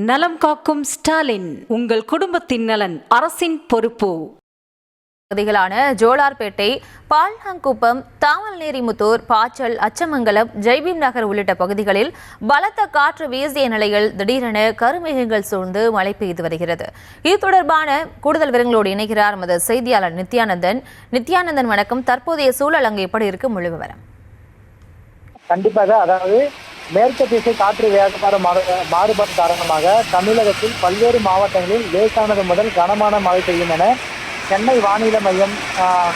நலம் காக்கும் ஸ்டாலின், உங்கள் குடும்பத்தின் நலன் அரசின் பொறுப்பு. பகுதிகளான ஜோலார்பேட்டை, பால்ஹங்குப்பம், தாமல்நேரிமுத்தூர், பாச்சல், அச்சமங்கலம், ஜெய்பீம் நகர் உள்ளிட்ட பகுதிகளில் பலத்த காற்று வீசிய நிலையில் திடீரென கருமேகங்கள் சூழ்ந்து மழை பெய்து வருகிறது. இது தொடர்பான கூடுதல் விவரங்களோடு இணைகிறார் நமது செய்தியாளர் நித்யானந்தன். நித்யானந்தன், வணக்கம். தற்போதைய சூழல் அங்கு எப்படி இருக்கு? முழு விவரம். கண்டிப்பாக, அதாவது மேற்கு திசை காற்று வேகமான மாறுபாடு காரணமாக தமிழகத்தில் பல்வேறு மாவட்டங்களில் லேசானது முதல் கனமான மழை பெய்யும் என சென்னை வானிலை மையம்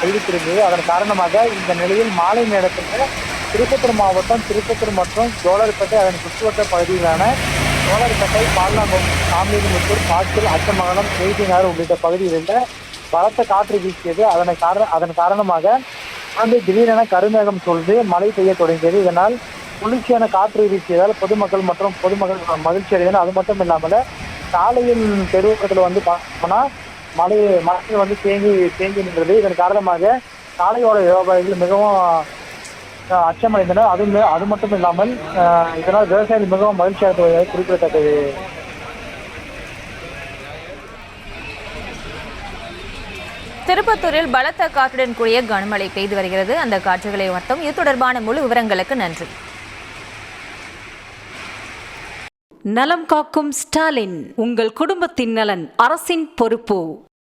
அறிவித்திருந்தது. அதன் காரணமாக இந்த நிலையில் மாலை நேரத்தில் திருப்பத்தூர் மாவட்டம் திருப்பத்தூர் மற்றும் ஜோலார்பேட்டை அதன் சுற்றுவட்ட பகுதிகளான ஜோலார்பேட்டை, பால்ஹங்குப்பம், தாமல்நேரிமுத்தூர், பாச்சல், அச்சமங்கலம், ஜெய்பீம் நகர் உள்ளிட்ட பகுதிகளில் பலத்த காற்று வீசியது. அதன் காரணமாக திடீரென கருமேகம் சூழ்ந்து மழை பெய்ய தொடங்கியது. இதனால் குளிர்ச்சியான காற்று வீசியதால் பொதுமக்கள் மகிழ்ச்சி அடைந்தனர். அது மட்டும் இல்லாமல் சாலையின் தெருவோரத்தில் பார்த்தோம்னா மழை தேங்கி நின்றது. இதன் காரணமாக சாலையோட வியாபாரிகள் மிகவும் அச்சமடைந்தனர். அது மட்டும் இல்லாமல் இதனால் விவசாயிகள் மிகவும் மகிழ்ச்சி அடைந்தது குறிப்பிடத்தக்கது. திருப்பத்தூரில் பலத்த காற்றுடன் கூடிய கனமழை பெய்து வருகிறது. அந்த காற்றுகளை மட்டும் இது தொடர்பான முழு விவரங்களுக்கு நன்றி. நலம் காக்கும் ஸ்டாலின், உங்கள் குடும்பத்தின் நலன் அரசின் பொறுப்பு.